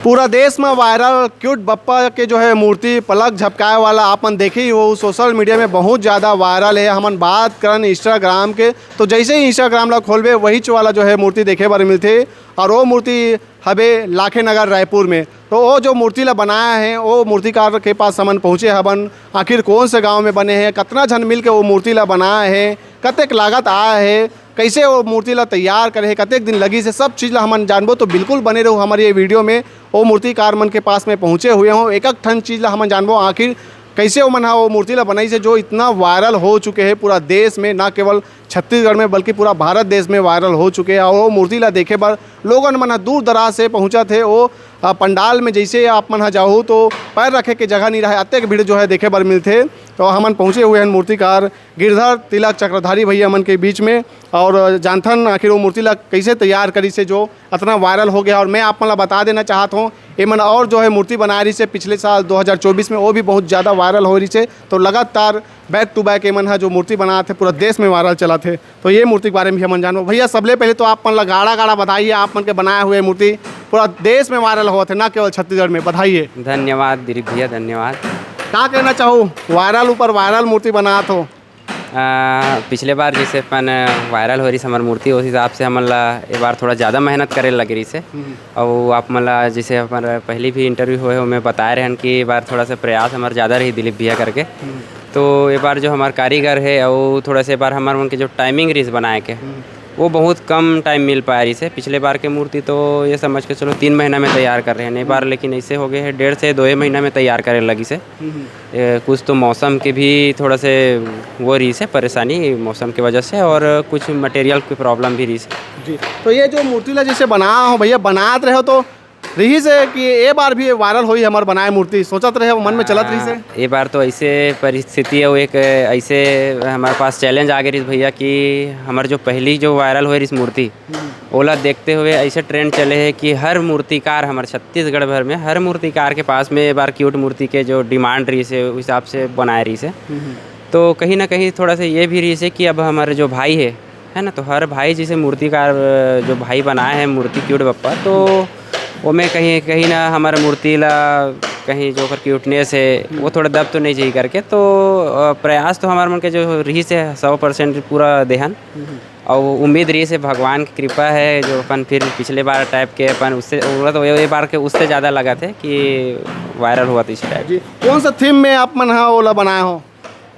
पूरा देश में वायरल क्यूट बप्पा के जो है मूर्ति पलक झपकाए वाला आपन देखी वो सोशल मीडिया में बहुत ज़्यादा वायरल है। हमन बात करन इंस्टाग्राम के तो जैसे ही इंस्टाग्राम ला खोलबे वही वाला जो है मूर्ति देखे बर मिलते और वो मूर्ति हबे लाखे नगर रायपुर में। तो वो जो मूर्ति ला बनाया है वो मूर्तिकार के पास हमन पहुँचे हबन। आखिर कौन से गाँव में बने हैं, कितना जन मिल के वो मूर्ति ला बनाया है, कतेक लागत आया है, कैसे वो मूर्ति ला तैयार करे, कतेक दिन लगी से सब चीज़ ला हमन जानबो। तो बिल्कुल बने रहो हमारे ये वीडियो में। वो मूर्तिकार मन के पास में पहुँचे हुए हों, एक एक ठन चीज़ ला हमन जानबो आखिर कैसे वो मन वो मूर्ति ला बनाई से जो इतना वायरल हो चुके हैं पूरा देश में, ना केवल छत्तीसगढ़ में बल्कि पूरा भारत देश में वायरल हो चुके हैं। और वो मूर्ति ला देखे बर लोगन मन दूर दराज से पहुँचा थे। वो पंडाल में जैसे आप मन जाऊँ तो पैर रखे के जगह नहीं रहे, अत्यक भीड़ जो है देखे बर मिलते। तो हमन पहुँचे हुए हैं मूर्तिकार गिरधर तिलक चक्रधारी भैया मन के बीच में और जानथन आखिर वो मूर्ति ला कैसे तैयार करी से जो इतना वायरल हो गया। और मैं आप मन ला बता देना चाहता हूँ ये मन और जो है मूर्ति बना रही से पिछले साल 2024 में वो भी बहुत ज़्यादा वायरल हो रही से। तो लगातार बैक टू बैक ये मन है जो मूर्ति बना थे पूरा देश में वायरल चला थे। तो ये मूर्ति के बारे में भी हमन जानो। भैया सबले पहले तो आप मन ला गाड़ा गाड़ा बधाइए, आप मन के बनाए हुए मूर्ति पूरा देश में वायरल हुआ थे, ना केवल छत्तीसगढ़ में। बधाइए। धन्यवाद दिलीप भैया, धन्यवाद। क्या कहना चाहूँ, वायरल ऊपर वायरल मूर्ति बना तो पिछले बार जैसे अपन वायरल हो रही हमारी मूर्ति उस हिसाब से हमन ला एक बार थोड़ा ज़्यादा मेहनत करे लग रही से। और आप मन ला जैसे हमारा पहली भी इंटरव्यू हुए हमें बताए रहे कि एक बार थोड़ा सा प्रयास हमारा ज़्यादा रही दिलीप भैया करके। तो एक बार जो हमारे कारीगर है और थोड़ा सा बार हमारे उनके जो टाइमिंग रही बनाए के वो बहुत कम टाइम मिल पाया रही से। पिछले बार के मूर्ति तो ये समझ के चलो 3 महीना में तैयार कर रहे हैं, एक बार लेकिन ऐसे हो गए हैं 1.5 से 2 महीना में तैयार करे लगी से। कुछ तो मौसम के भी थोड़ा से वो रही से परेशानी मौसम की वजह से और कुछ मटेरियल की प्रॉब्लम भी रही से जी। तो ये जो मूर्ति ला जैसे बना हो भैया बनात रहे हो तो रही से कि ये बार भी वायरल हुई हमारे बनाए मूर्ति सोचत रहे मन में चलत रही से। ये बार तो ऐसे परिस्थिति है एक ऐसे हमारे पास चैलेंज आ गई भैया कि हमारे जो पहली जो वायरल हुई इस मूर्ति ओला देखते हुए ऐसे ट्रेंड चले हैं कि हर मूर्तिकार हमारे छत्तीसगढ़ भर में हर मूर्तिकार के पास में एक बार क्यूट मूर्ति के जो डिमांड रही से उस हिसाब से बनाए रही से। तो कहीं ना कहीं थोड़ा सा ये भी रही से कि अब हमारे जो भाई है ना, तो हर भाई जैसे मूर्तिकार जो भाई बनाए हैं मूर्ति क्यूट बप्पा, तो वो में कहीं ना हमारे मूर्ति ला कहीं जो क्यूटनेस है वो थोड़ा दब तो नहीं चाहिए करके। तो प्रयास तो हमारे मन के जो रही से 100% पूरा देहन और उम्मीद रही से भगवान की कृपा है जो अपन फिर पिछले बार टाइप के अपन उससे तो ये बार के उससे ज़्यादा लगा थे कि वायरल हुआ था इस टाइप जी। कौन सा थीम में आप मन ओला बनाए हो?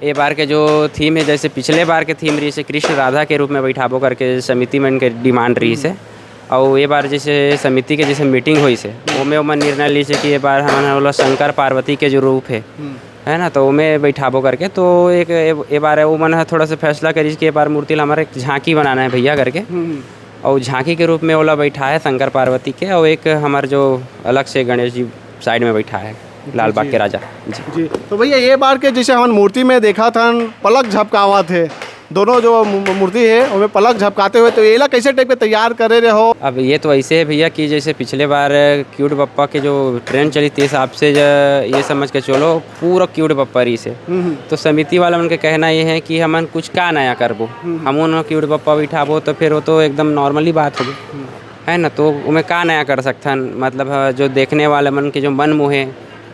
ये बार के जो थीम है जैसे पिछले बार के थीम रही से कृष्ण राधा के रूप में बैठाबो करके समिति में इनके डिमांड रही से। और ये बार जैसे समिति के जैसे मीटिंग हुई से वो में मन निर्णय ली से कि ये बार हमारा शंकर पार्वती के जो रूप है ना, तो मैं बैठाबो करके। तो एक बार वो मन थोड़ा सा फैसला करी कि ये बार मूर्ति ला हमारा एक झांकी बनाना है भैया करके। और झांकी के रूप में ओला बैठा है शंकर पार्वती के और एक हमारे जो अलग से गणेश जी साइड में बैठा है लाल बाग के राजा जी। तो भैया ये बार के जैसे हम मूर्ति में देखा था पलक झपकावा थे, दोनों जो मूर्ति है उनमें पलक झपकाते हुए, तो ये ला कैसे टाइप के तैयार करे रहे हो? अब ये तो ऐसे है भैया कि जैसे पिछले बार क्यूट बप्पा के जो ट्रेंड चली थी हिसाब से ये समझ के चलो पूरा क्यूट बप्पा रही से। तो समिति वाला उनके कहना ये है कि हमन कुछ का नया करबो, हम उन क्यूट बप्पा बिठाबो तो फिर वो तो एकदम नॉर्मली बात होगी है ना। तो उमें का नया कर सकथन, मतलब जो देखने वाले मन के जो मन मोहे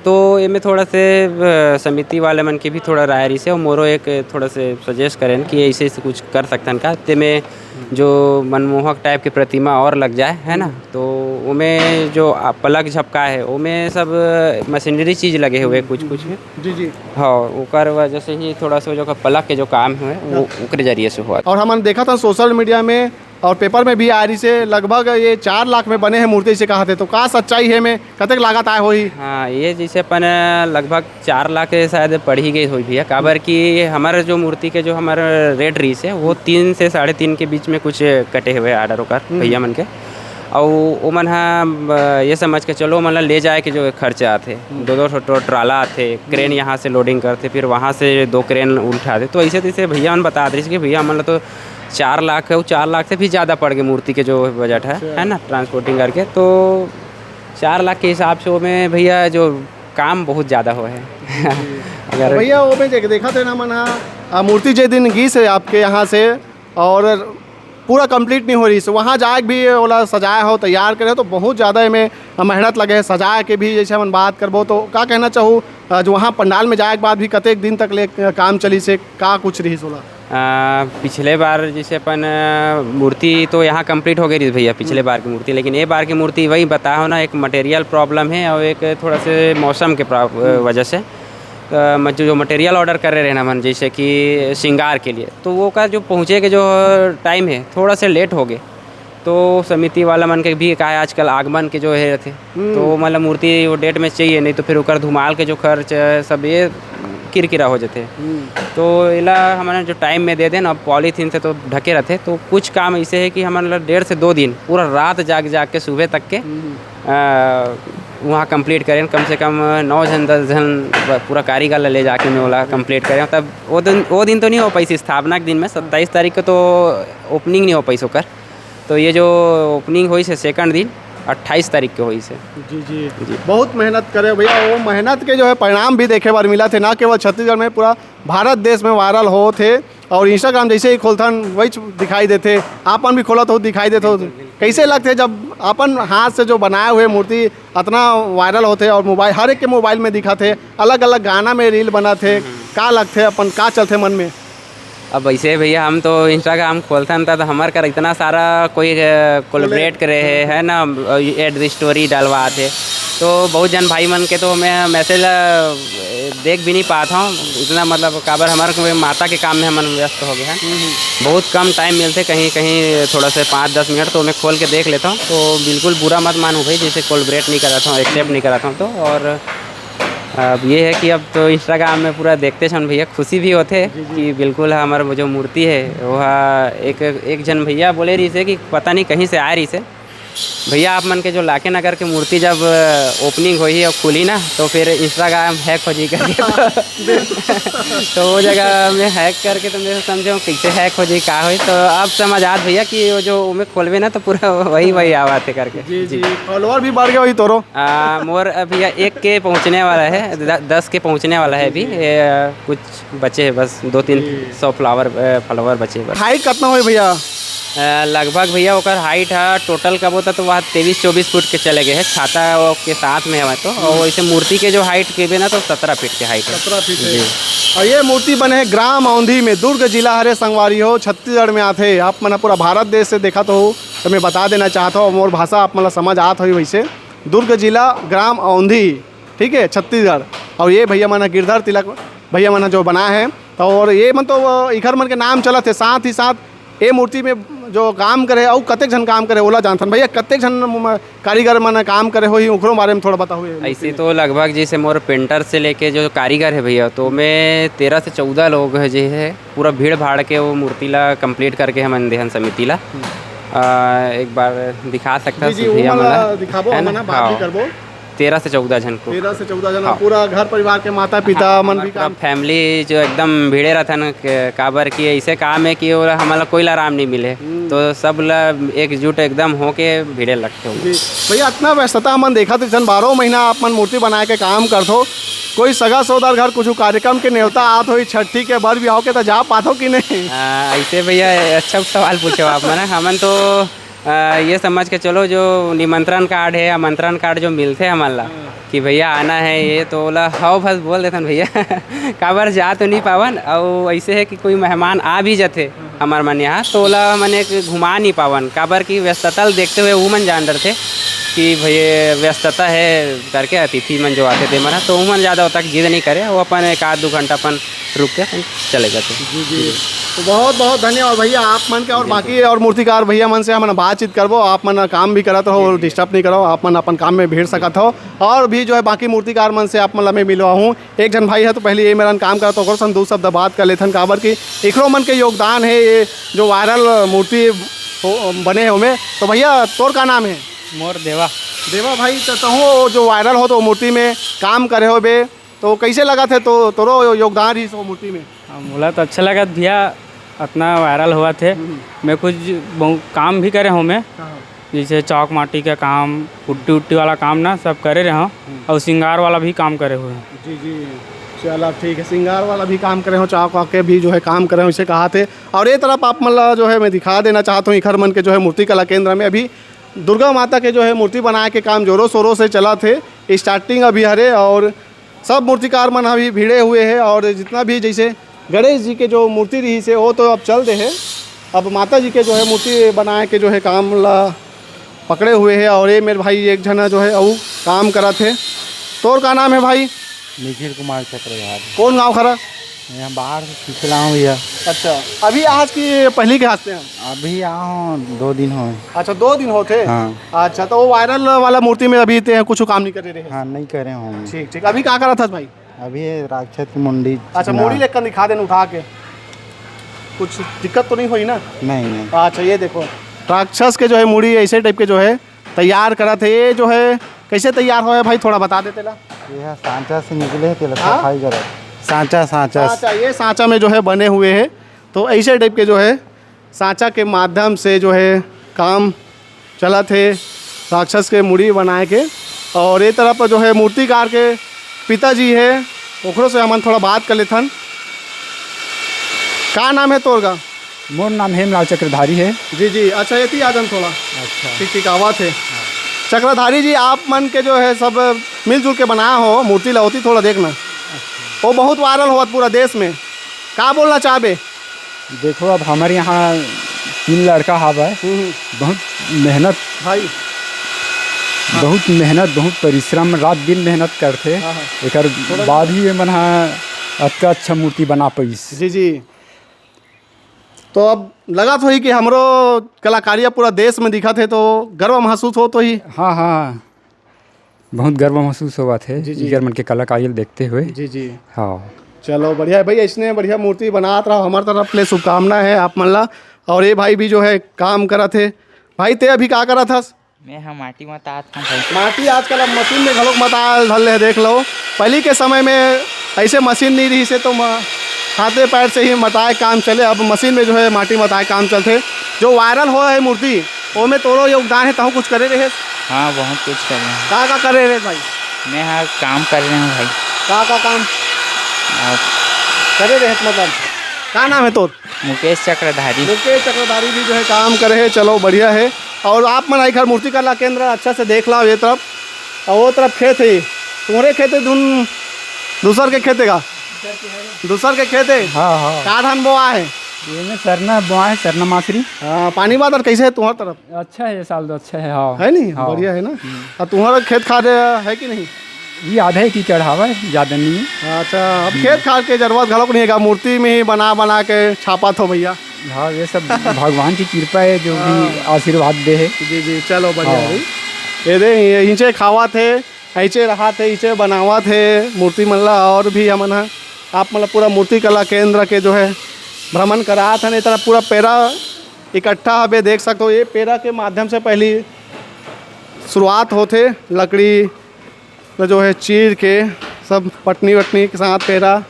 तो इनमें थोड़ा से समिति वाले मन की भी थोड़ा राय रही से और मोरो एक थोड़ा से सजेस्ट करें कि ऐसे कुछ कर सकते हैं का ते में जो मनमोहक टाइप की प्रतिमा और लग जाए है ना। तो उमें जो पलक झपका है उमें सब मशीनरी चीज़ लगे हुए कुछ जी जी। हाँ ओकर वजह से ही थोड़ा सा जो पलक के जो काम है वो ओकरे जरिए से हुआ। और हमने देखा था सोशल मीडिया में और पेपर में भी आ रही से लगभग ये 4 लाख में बने हैं मूर्ति से कहा थे, तो का सच्चाई है में कतक लागत आए हो ही? हाँ ये जैसे अपन लगभग 4 लाख शायद पड़ ही गई हुई भैया। काबर कि हमारे जो मूर्ति के जो हमारा रेट रही है वो 3 से 3.5 के बीच में कुछ कटे हुए आर्डर होकर भैया मन के। और वो मन ये समझ के चलो मतलब ले जाए के जो खर्चे आते 2 ट्राला आते, क्रेन यहाँ से लोडिंग करते फिर वहाँ से 2 क्रेन उठाते। तो ऐसे तैसे भैया मन बता रही कि भैया मतलब तो 4 लाख है, वो 4 लाख से भी ज़्यादा पड़ गए मूर्ति के जो बजट है ना ट्रांसपोर्टिंग करके। तो 4 लाख के हिसाब से वो में भैया जो काम बहुत ज़्यादा हुआ है अगर भैया वो में देखा थे ना मन मूर्ति जे दिन गई से आपके यहाँ से और पूरा कंप्लीट नहीं हो रही से वहाँ जाके भी ओला सजाया हो तैयार करे हो तो बहुत ज़्यादा में मेहनत लगे है सजाए के भी। जैसे हम बात करबो तो का कहना चाहूँ जो वहाँ पंडाल में जाए के बाद भी कतेक दिन तक ले काम चली से का कुछ रही सोला? पिछले बार जैसे अपन मूर्ति तो यहाँ कंप्लीट हो गई थी भैया पिछले बार की मूर्ति, लेकिन ये बार की मूर्ति वही बताओ ना, एक मटेरियल प्रॉब्लम है और एक थोड़ा से मौसम के वजह से जो मटेरियल ऑर्डर कर रहे हैं ना मन, जैसे कि श्रृंगार के लिए, तो वो का जो पहुँचे के जो टाइम है थोड़ा से लेट हो गए। तो समिति वाला मन के भी कहा आजकल आगमन के जो है थे तो मतलब मूर्ति वो डेट में चाहिए, नहीं तो फिर उकर धुमाल के जो खर्च सब ये किरकिरा हो जाते। तो इला हमारे जो टाइम में दे दें ना, पॉलीथीन से तो ढके रहते, तो कुछ काम ऐसे है कि हमारे 1.5 से 2 दिन पूरा रात जाग के सुबह तक के वहाँ कंप्लीट करें। कम से कम 9 जन 10 जन पूरा कारीगर ले जाके मैं बोला कंप्लीट करें। तब वो दिन तो नहीं हो पाई स्थापना के दिन में, 27 तारीख को तो ओपनिंग नहीं हो पाई सोकर। तो ये जो ओपनिंग हुई से सेकंड दिन 28 तारीख के हुई से। जी जी जी बहुत मेहनत करे भैया, वो मेहनत के जो है परिणाम भी देखे बार मिला थे, ना केवल छत्तीसगढ़ में पूरा भारत देश में वायरल हो थे। और इंस्टाग्राम जैसे ही खोलथन वही दिखाई देते, आपन भी खोला तो दिखाई देते। कैसे लगते जब अपन हाथ से जो बनाए हुए मूर्ति इतना वायरल होते और मोबाइल हर एक के मोबाइल में दिखा थे, अलग अलग गाना में रील बना थे, का लगते अपन का चलते मन में? अब वैसे भैया हम तो इंस्टाग्राम खोलते हैं तो हमारे कर इतना सारा कोई कोलैबोरेट करे है ना, एड स्टोरी डलवाते, तो बहुत जन भाई मन के तो मैं मैसेज देख भी नहीं पाता हूँ इतना, मतलब काबर हमारे माता के काम में हम व्यस्त हो गए हैं, बहुत कम टाइम मिलते, कहीं कहीं थोड़ा से 5-10 मिनट तो मैं खोल के देख लेता हूँ। तो बिल्कुल बुरा मत मानूँ भाई, जैसे कोलैबोरेट नहीं कराता हूँ, एक्सेप्ट नहीं कराता हूँ। तो और अब ये है कि अब तो इंस्टाग्राम में पूरा देखते सन भैया खुशी भी होते कि बिल्कुल हमारा जो मूर्ति है वह एक जन भैया बोले रही से कि पता नहीं कहीं से आ रही से, भैया आप मन के जो लाके नगर की मूर्ति जब ओपनिंग हुई और खुली ना तो फिर इंस्टाग्राम हैक हो जी करके तो वो जगह में हैक करके तो मैं समझो कैसे हैक हो जी का हो, तो अब समझ आत भैया कि वो जो उमें खोलवे ना तो पूरा वही आवा थे करके। जी जी फॉलोअर भी बढ़ गया वही तोरो? मोर भैया 1 के पहुँचने वाला है, 10 के पहुँचने वाला है अभी, कुछ बचे है बस 200-300 फॉलोवर बचे बस। हाइट कितना हो भैया? लगभग भैया ओकर हाइट है टोटल का बोता तो वह 23-24 फुट के चले गए हैं, छाता के साथ में है तो। और वैसे मूर्ति के जो हाइट के भी ना तो 17 फीट के हाइट है। 17 फीट है। और ये मूर्ति बने है ग्राम औंधी में, दुर्ग जिला हरे संगवारी हो छत्तीसगढ़ में आते। आप मैंने पूरा भारत देश से देखा तो हो, तो मैं बता देना चाहता हूँ मोर भाषा आप मतलब समझ आत हो वैसे। दुर्ग जिला ग्राम औंधी, ठीक है, छत्तीसगढ़। और ये भैया माना गिरधर तिलक भैया माना जो बना है, तो और ये मन तो इखर मन के नाम चलत है। साथ ही साथ ये मूर्ति में जो काम करे और कतेक जन काम करे ओला जानथन भैया, कतेक जन कारीगर मन काम करे हो ही ओकरो बारे में थोड़ा बताओ। ऐसे तो लगभग जैसे मोर पेंटर से लेके जो कारीगर है भैया, तो मैं 13 से 14 लोग है जो है पूरा भीड़ भाड़ के वो मूर्ति ला कंप्लीट करके हम देहन समिति ला एक बार दिखा सकता भैया मन 13 से 14 जन को। 13 से 14 जन पूरा घर परिवार के माता पिता मन भी काम, फैमिली जो एकदम भीड़े रहता न काबर की ऐसे काम है कि हमारा कोई आराम नहीं मिले, तो सब ला एकजुट एकदम हो के भीड़े लगते हो। भैया इतना व्यस्तता मन देखा तो जन 12 महीना आप मन मूर्ति बना के काम करते, कोई सगा सौदार घर कुछ कार्यक्रम के न्योता आत हो छठी के बर ब्याह के तो जा पाते कि नहीं? ऐसे भैया अच्छा सवाल पूछे आप मन। हमन तो ये समझ के चलो जो निमंत्रण कार्ड है, आमंत्रण कार्ड जो मिलते हैं हमारा कि भैया आना है ये, तो बोला हाउ बस बोल देते भैया काबर जा तो नहीं पावन। और ऐसे है कि कोई मेहमान आ भी जाते हमारे मन यहाँ तो बोला मैंने घुमा नहीं पावन, काबर की व्यस्तता देखते हुए वो मन जान डर थे कि भैया व्यस्तता है करके अतिथि मन जो आते थे मना, तो वो मन ज़्यादा तक जिद नहीं करे, वो अपन 1-2 घंटा अपन रुक के अपन चले जाते। जी जी तो बहुत बहुत धन्यवाद भैया आप मन के। और बाकी और मूर्तिकार भैया मन से हम बातचीत करबो, आप मन काम भी करत हो, डिस्टर्ब नहीं करो, आप मन अपन काम में भीड़ सकत हो। और भी जो है बाकी मूर्तिकार मन से आप मन मैं मिलवा हूँ। एक जन भाई है तो पहले ये मेरा काम करता तो सन 2 शब्द बात कर लेथन, काबर की एकरो मन के योगदान है ये जो वायरल मूर्ति बने हो में। तो भैया तोर का नाम है? मोर देवा भाई। तो जो वायरल हो तो मूर्ति में काम करे हो बे, तो कैसे लगा थे तो तोरो योगदान ही सो मूर्ति में? बोला तो अच्छा लगा भैया, इतना वायरल हुआ थे। मैं कुछ बहुत काम भी करे हूँ मैं, जैसे चौक माटी का काम, पुट्टी उट्टी वाला काम ना सब करे रहे हूँ, और श्रृंगार वाला भी काम करे हुए हैं। जी जी चलो ठीक है, श्रृंगार वाला भी काम करे हो, चाक वाक के भी जो है काम करे हो, इसे कहा थे। और ये तरफ आप मतलब जो है मैं दिखा देना चाहता हूँ इखर मन के जो है मूर्ति कला केंद्र में अभी दुर्गा माता के जो है मूर्ति बनाए के काम जोरों शोरों से चला थे। स्टार्टिंग अभी हरे और सब मूर्तिकार मन अभी भिड़े हुए हैं। और जितना भी जैसे गणेश जी के जो मूर्ति रही से वो तो अब चल दे है, अब माता जी के जो है मूर्ति बनाए के जो है काम ला पकड़े हुए हैं। और ये मेरे भाई एक जना जो है वो काम करा थे। तोर का नाम है भाई? निखिल कुमार चक्रधारी। कौन गाँव खरा? यहाँ बाहर से पिछला हूँ भैया। अच्छा, अभी आज की पहली के हाथ से हैं? अभी आया हूँ 2 दिन हो। अच्छा, 2 दिन होते? हाँ। अच्छा, तो वो वायरल वाला मूर्ति में अभी ते कुछ काम नहीं कर रहे? हाँ नहीं करे हूँ। ठीक ठीक, अभी क्या करा था भाई? अभी ये राक्षस की मुंडी। अच्छा, मोड़ी लेकर दिखा देना उठा के, कुछ दिक्कत तो नहीं हुई ना? नहीं। अच्छा, ये देखो राक्षस के जो है मूड़ी ऐसे टाइप के जो है तैयार करा थे। ये जो है कैसे तैयार हुआ है भाई, थोड़ा बता देते ला। ये सांचा से निकले थे, हाँ? सफाई करो। सांचा अच्छा, ये सांचा में जो है बने हुए हैं। तो ऐसे टाइप के जो है सांचा के माध्यम से जो है काम चला थे राक्षस के मूड़ी बनाए के। और ये तरफ जो है मूर्तिकार के पिताजी है, ओकरों से हम थोड़ा बात कर लेथन। का नाम है तोर का? मोर नाम हेमलाल चक्रधारी है। जी, अच्छा ये थी आजम थोड़ा। अच्छा, ठीक ठीक, आवा थे। चक्रधारी जी, आप मन के जो है सब मिलजुल के बनाया हो मूर्ति ला होती, थोड़ा देखना। वो बहुत वायरल हुआ पूरा देश में, का बोलना चाहबे? देखो अब हमारे यहाँ 3 लड़का हवा है, बहुत मेहनत भाई, बहुत परिश्रम, रात दिन मेहनत करते। एक बाद ही मन अच्छा मूर्ति बना पाइस। जी। तो अब लगा तो ही कि हमरो कलाकारिया पूरा देश में दिखा थे, तो गर्व महसूस हो तो ही। हाँ, बहुत गर्व महसूस हुआ थे इधर मन के कलाकारी देखते हुए। जी। हाँ, चलो बढ़िया है भाई, ऐसने बढ़िया मूर्ति बनात रहा, हमारे तरफ ले शुभकामना है आप मन ला। और ये भाई भी जो है काम करा थे। भाई ते अभी का करा था? मैं हाँ माटी मत आता हूँ। माटी आजकल अब मशीन में घलोक मत धल है, देख लो। पहले के समय में ऐसे मशीन नहीं रही से तो हाथे पैर से ही मताए काम चले। अब मशीन में जो है माटी मताए काम चलते। जो वायरल हो है मूर्ति, वो में तोरो योगदान है, तहु कुछ करे रहे? हाँ बहुत कुछ कर रहे हैं। का करे रहे भाई? मैं हाँ काम कर रहे हूँ भाई। का काम आप करे रहे मतलब? का नाम है तोर? मुकेश चक्रधारी। मुकेश चक्रधारी भी जो है काम करे है। चलो बढ़िया है। और आप मन आई घर मूर्ति कला केंद्र अच्छा से देख लो ये तरफ, और वो तरफ खेत है। तुम्हारे खेत है दूसर के खेते का? दूसर के खेत है। हाँ। का धान बोआ है? ये में सरना बोआ है, सरना मासरी। हाँ, पानी बादल कैसे है तुम्हारे तरफ? अच्छा है, साल तो अच्छा है। हाँ, है नहीं? हाँ। बढ़िया है ना। और तुम्हारा खेत खाद है कि नहीं? ये आधा ही की चढ़ावा है, ज़्यादा नहीं है। अच्छा, अब खेत खाद के जरूरत घलोक नहीं है, मूर्ति में ही बना के छापा थो भैया। हाँ, ये सब भगवान की कृपा है जो भी आशीर्वाद दे है। जी, चलो बढ़िया हाँ। है। ये दे इंचे खावा थे, ऐसे रहा थे, ऐसे बनावा थे मूर्ति मल्ला। और भी हमन आप मतलब पूरा मूर्ति कला केंद्र के जो है भ्रमण करा था। नहीं तरह पूरा पेरा इकट्ठा हमें देख सकते हो। ये पेरा के माध्यम से पहली शुरुआत होते, लकड़ी जो है चीर के सब पटनी वटनी के साथ पेरा।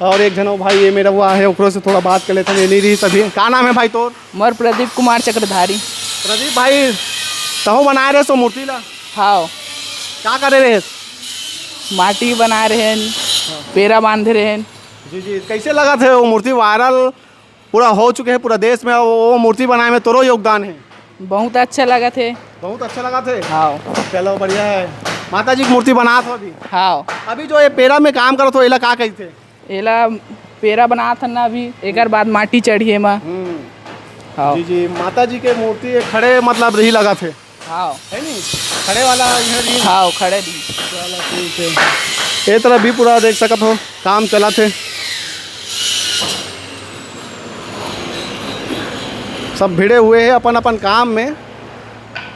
और एक जनो भाई ये मेरा हुआ है, ओकरों से थोड़ा बात कर लेते हैं। ये नहीं रही सभी। का नाम है भाई तोर? मोर प्रदीप कुमार चक्रधारी। प्रदीप भाई, तहु बनाए रहे सो मूर्ति ला? हाँ, क्या करे रहे? माटी बना रहे हैं, पेरा बांध रहे हैं। जी, कैसे लगा थे वो मूर्ति? वायरल पूरा हो चुके हैं पूरा देश में, वो मूर्ति बनाए में तोरो योगदान है? बहुत अच्छा लगा थे। बहुत अच्छा लगा थे। हाँ। चलो बढ़िया है। माता जी की मूर्ति बना थो अभी? हाँ। अभी जो ये पेरा में काम करो तो एला का कही थे? एला पेरा बना था ना, अभी एक बाद माटी चढ़ी है माँ। हाँ। जी, माता जी के मूर्ति खड़े मतलब रही लगा थे? हाँ। है नहीं? खड़े वाला इधर? हाँ, खड़े दी। चलो ठीक है। ये तरफ भी पूरा देख सकत हो काम चला थे। सब भिड़े हुए हैं अपन अपन काम में।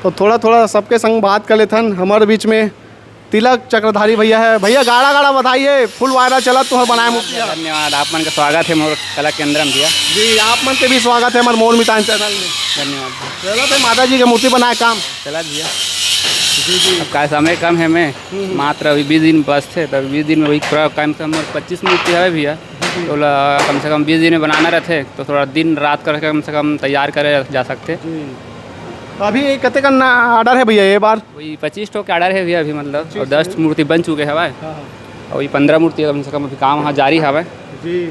तो थोड़ा सबके संग बात कर लेथन। हमारे बीच में तिलक चक्रधारी भैया है। भैया गाड़ा बताइए, फुल वायरल चला तो बनाए मूर्ति। धन्यवाद, आप मन का स्वागत है मोर कला केंद्र में भैया। जी, आप मन के भी स्वागत है हमारे मोर मितान चैनल में। धन्यवाद। चलो तो माता जी की मूर्ति बनाए काम चला भैया। अब का समय कम है, मैं मात्र अभी 20 दिन बस थे, तो 20 दिन में वही पूरा कम से कम 25 मूर्ति है भैया। तो कम से कम 20 दिन में बनाना रहते, तो थोड़ा दिन रात करके कम से कम तैयार करे जा सकते। अभी कते का ऑर्डर है भैया ये बार? वही 25 ठो के ऑर्डर है भैया अभी, मतलब और 10 मूर्ति बन चुके हैं भाई। और ये 15 मूर्ति कम से कम अभी काम वहाँ जारी हवे। जी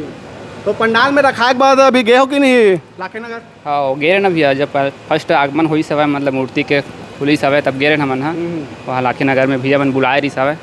तो पंडाल में रखाए के बाद अभी गए हो कि नहीं लाखे नगर? हाँ गे ना भैया, जब फर्स्ट आगमन हुई सवै मतलब मूर्ति के खुली सवै तब गे हमन हाँ वहाँ लाखे नगर में भैया मन बुलाए रही सवै।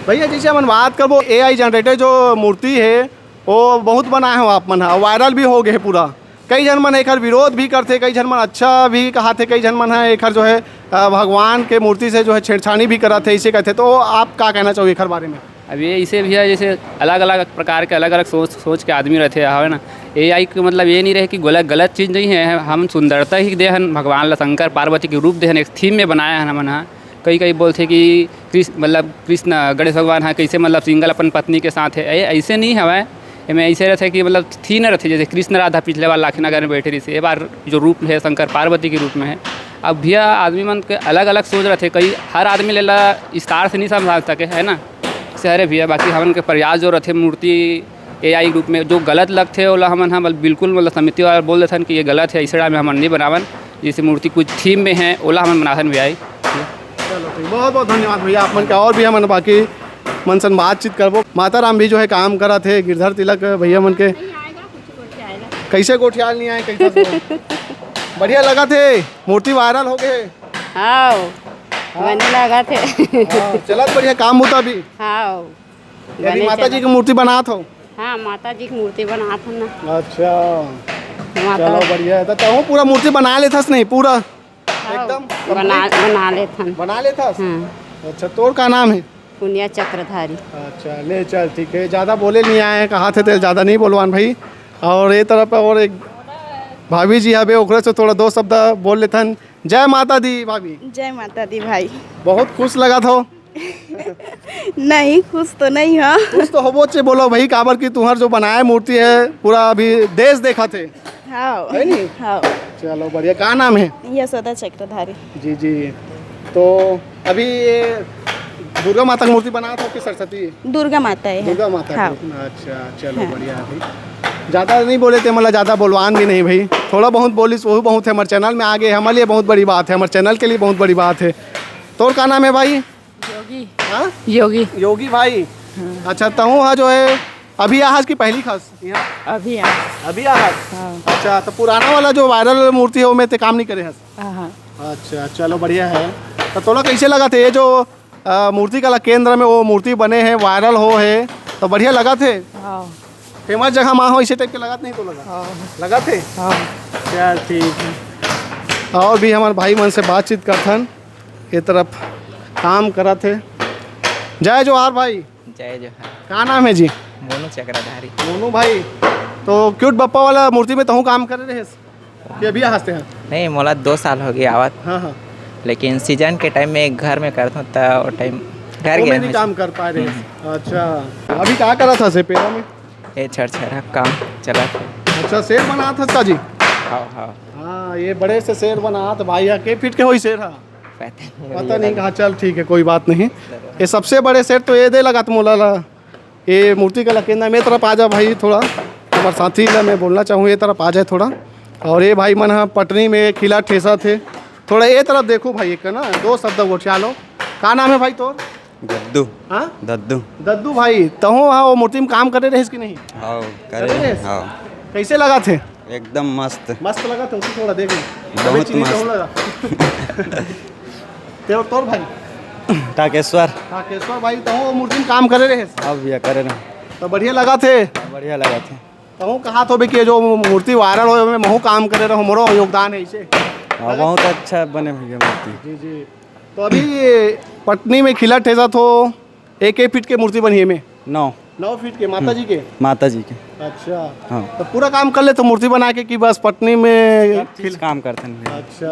भैया जैसे अपन बात करबो AI जनरेटर जो मूर्ति है वो बहुत बनाए हो आप मन, वायरल भी हो गए पूरा। कई जन मन एक विरोध भी करते, कई जन मन अच्छा भी कहा थे, कई जन मन है एक जो है भगवान के मूर्ति से जो है छेड़छाड़ी भी करा थे, इसे कहते। तो आप क्या कहना चाहोगे एक बारे में? अब ये इसे भैया जैसे अलग अलग प्रकार के अलग अलग सोच के आदमी रहते है ना। AI का मतलब ये नहीं रहे कि गलत चीज़ नहीं है, हम सुंदरता ही देहन भगवान ला शंकर पार्वती के रूप देहन एक थीम में बनाया है हमन हाँ। कई बोलते कि कृष्ण गणेश भगवान हाँ कैसे मतलब सिंगल अपन पत्नी के साथ है, ऐसे नहीं हवा। में ऐसे रहते कि मतलब थीम रहते जैसे कृष्ण राधा पिछले बार लाखे नगर में बैठे रही थी, ये बार जो रूप है शंकर पार्वती के रूप में है। अब भैया आदमी मन के अलग अलग सोच रहे थे, कई हर आदमी ले ला विस्तार से नहीं समझा सके है ना शहरे भैया। बाकी हमन के प्रयास जो रहते मूर्ति AI रूप में जो गलत लगते ओला हमन हाँ बिल्कुल मतलब समिति वाला बोल देते कि ये गलत है, इसड़ा में हमन नहीं बनावन। जैसे मूर्ति कुछ थीम में है ओला हमन बनाथन भी आई। चलो ठीक, बहुत बहुत धन्यवाद भैया आप मन का। और भी हमन बाकी मन से बातचीत करबो। माता राम भी जो है काम करा थे, गिरधर तिलक भैया मन के कैसे गोठियाल नहीं आए, कैसे बढ़िया लगा थे, मूर्ति वायरल हो गए। हाँ बने लगा थे। चलत बढ़िया काम होता भी। हाँ यदि माता जी की मूर्ति बनात हो? हाँ माता जी की मूर्ति बनात हन ना। अच्छा चलो बढ़िया है। तो पूरा मूर्ति बना लेथस नहीं पूरा एकदम बना लेथन। बना लेथस? अच्छा तोर का नाम है? पुनिया चक्रधारी। अच्छा ले चल ठीक है, ज़्यादा बोले नहीं आए, कहा थे ज़्यादा नहीं बोलवान भाई। और ये तरफ और एक भाभी जी हवे ओकरे से थोड़ा दो शब्द बोल लेथन। जय माता दी भाभी। जय माता दी भाई। बहुत खुश लगा था? नहीं खुश तो नहीं है। खुश तो होबो चे बोलो भाई, काबर की तुम्हार जो बनाया मूर्ति है पूरा अभी देश देखा थे हाँ है नहीं? हाँ चलो बढ़िया। क्या नाम है? यशोदा चक्रधारी। जी जी। तो अभी ये दुर्गा माता की मूर्ति बना था कि सरस्वती? दुर्गा माता है। दुर्गा माता हाँ। अच्छा चलो बढ़िया है भाई। ज़्यादा नहीं बोले थे, मतलब ज़्यादा बोलवान भी नहीं भाई, थोड़ा बहुत बोलिस वही बहुत है। हमारे चैनल में आगे हमारे लिए बहुत बड़ी बात है, हमारे चैनल के लिए बहुत बड़ी बात है। तो क्या नाम है भाई? योगी। हाँ योगी। योगी भाई। अच्छा तहूँ हाँ जो है अभी आज की पहली खास यहाँ अभी अभी आज? अच्छा तो पुराना वाला जो वायरल मूर्ति है वो में ते काम नहीं करे हस? अच्छा चलो बढ़िया है। तो थोड़ा कैसे लगा थे ये जो मूर्ति कला केंद्र में वो मूर्ति बने हैं वायरल हो है तो बढ़िया लगा थे? फेमस जगह माँ हो इसी टाइप के लगा नहीं तो लगा थे? चल ठीक है। और भी हमारे भाई मन से बातचीत करथन, ये तरफ काम करा थे। जय जोहार भाई। जय जोहार। क्या नाम है जी? मोनू चक्रधारी। मोनू भाई। तो क्यूट बप्पा वाला मूर्ति में तो काम कर रहे कि अभी हंसते हैं? नहीं मोला 2 साल हो गया आवत। हाँ लेकिन सीजन के टाइम में घर में करता हूँ तो टाइम घर में नहीं काम कर पा रहे। अच्छा अभी क्या करा था से पेड़ा में? ये छरछरा काम चला था। अच्छा शेर बना था जी? हाँ ये बड़े से शेर बना था भाई, के फीट के हो शेर? पता नहीं कहा। चल ठीक है कोई बात नहीं। ये सबसे बड़े शेर तो ये दे लगा तुम बोला ये मूर्ति का लकेंदा। मेरी तरफ आ जा भाई, थोड़ा हमारे साथी ला मैं बोलना चाहूँ ये तरफ आ जाए थोड़ा। और ये भाई मन पटनी में खिला ठेसा थे, थोड़ा ये तरफ देखो भाई एक ना 2 शब्द वो चालो। क्या नाम है भाई तो? दद्दू। हाँ दद्दू। दद्दू भाई। तहूँ हाँ वो मूर्ति में काम करे रहे कि नहीं? हाँ करे। हाँ कैसे लगा थे? एकदम मस्त। मस्त लगा था, उसी थोड़ा देख बहुत मस्त लगा। तोर भाई टाकेश्वर। टाकेश्वर भाई तहूँ मूर्ति में काम करे रहे? हाँ भैया करे ना। तो बढ़िया लगा थे? बढ़िया लगा थे। तहूँ कहा तो भी कि जो मूर्ति वायरल हो मैं महू काम करे रहा हूँ, मोरो योगदान है इसे। हाँ बहुत अच्छा बने भैया मूर्ति। जी जी। तो अभी पटनी में खिला ठेसा तो 1 फीट के मूर्ति बनी है में 9 फीट के माता जी के? माता जी के। अच्छा हाँ। तो पूरा काम कर ले तो मूर्ति बना के कि बस पटनी में काम करते हैं? अच्छा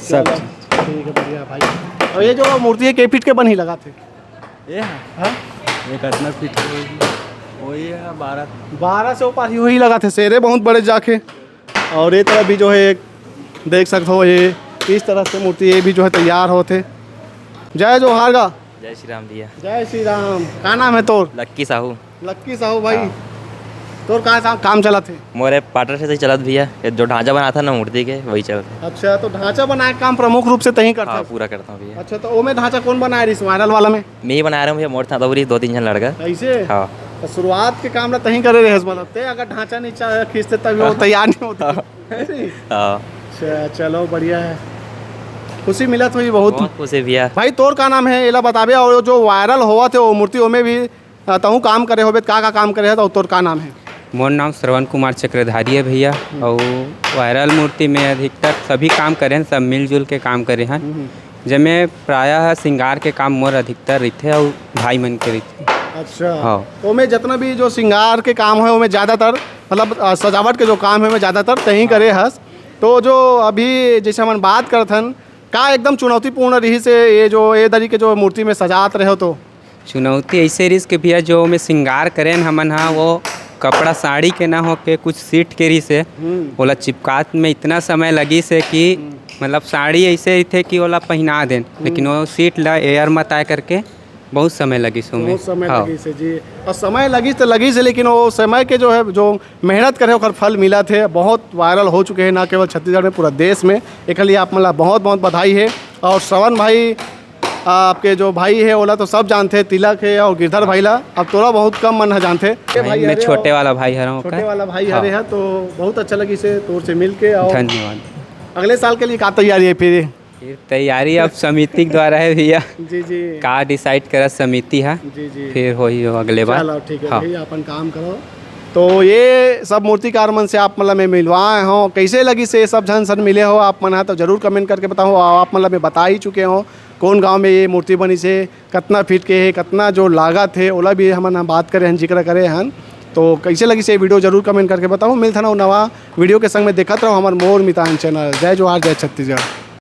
सब ठीक है बढ़िया भाई। और ये जो मूर्ति है के फीट के बन ही लगा थे? ये हाँ ये कितना फीट वही है 12 से ऊपर ही वही लगा थे। शेरे बहुत बड़े जाके। और ये तरफ भी जो है देख सकते हो ये इस तरह से मूर्ति ये भी जो है तैयार होते। जय जोहार गा। जय श्री राम भैया। जय श्री राम। क्या नाम है तोर? लक्की साहू। लक्की साहू भाई। तो कहाँ काम चला थे? मोरे पार्टनर से चलत भैया, ये जो ढांचा बना था ना मूर्ति के वही चलत। अच्छा, तो ढांचा बनाए का काम प्रमुख रूप से तही करता हाँ है? पूरा करता हूँ भैया। अच्छा, तो वो में ढांचा कौन बनाया इस वायरल वाला में? मैं ही बना रहा हूँ भैया, मोड़ था तो 2-3 जन लड़का। ऐसे? हाँ तो शुरुआत के काम तही करे रहे मतलब ते अगर ढांचा नीचा खींचते तभी वो तैयार नहीं होता। ऐसे ही? हाँ अच्छा, चलो बढ़िया है, खुशी मिला तो ये बहुत। बहुत खुश है भैया। भाई तोर का नाम है एला बताबे, और जो वायरल हुआ थे वो मूर्ति में भी तहु काम करे होबे, का काम करे है तो तोर का नाम है? मोर नाम श्रवण कुमार चक्रधारी है भैया, और वायरल मूर्ति में अधिकतर सभी काम करे हैं, सब मिलजुल के काम करे हैं। जब प्रायः श्रृंगार के काम मोर अधिकतर रहते और भाई मन के रहते। अच्छा हाँ। तो मैं जितना भी जो श्रृंगार के काम है उसमें ज़्यादातर मतलब सजावट के जो काम है मैं ज़्यादातर तही करे हस। तो जो अभी जैसे हम बात करथन का एकदम चुनौतीपूर्ण रही से ये जो ये तरीके के जो मूर्ति में सजात रहे हो, तो चुनौती ऐसे रिस्क भैया जो में श्रृंगार करें हमन हाँ वो कपड़ा साड़ी के ना हो के कुछ सीट के रही से ओला चिपकात में इतना समय लगी से कि मतलब साड़ी ऐसे थे कि ओला पहना दें, लेकिन वो सीट ला एयर मत आए करके बहुत समय लगी सुमे। बहुत समय लगी से जी, और समय लगी तो लगी से, लेकिन वो समय के जो है जो मेहनत करे ओकर फल मिला थे, बहुत वायरल हो चुके हैं ना केवल छत्तीसगढ़ में पूरा देश में। एक लिए आप मतलब बहुत बहुत बधाई है। और श्रवण भाई आपके जो भाई है ओला तो सब जानते हैं, तिलक है और गिरधर भाई ला अब तोरा बहुत कम मन है जानते। मैं छोटे वाला भाई हूँ, छोटे वाला भाई हरे है, तो बहुत अच्छा लगी से तोर से मिल के। और धन्यवाद। अगले साल के लिए क्या तैयारी है फिर? तैयारी अब समिति के द्वारा है भैया, जी जी का डिसाइड करे समिति है, जी जी फिर हो ही अगले बार। चलो ठीक है हाँ। भाई, अपन काम करो। तो ये सब मूर्तिकार मन से आप मतलब मैं मिलवाए हो, कैसे लगी से सब जन सन मिले हो आप मन है तो जरूर कमेंट करके बताओ। आप मतलब मैं बता ही चुके हो कौन गांव में ये मूर्ति बनी से, कितना फीट के है, कितना जो लागत है ओला भी हम बात करे हैं, जिक्र करे हैं। तो कैसे लगी से वीडियो जरूर कमेंट करके बताओ। मिलता ना नवा वीडियो के संग में देखते रहो हमारे मोर मितान चैनल। जय जोहार, जय छत्तीसगढ़।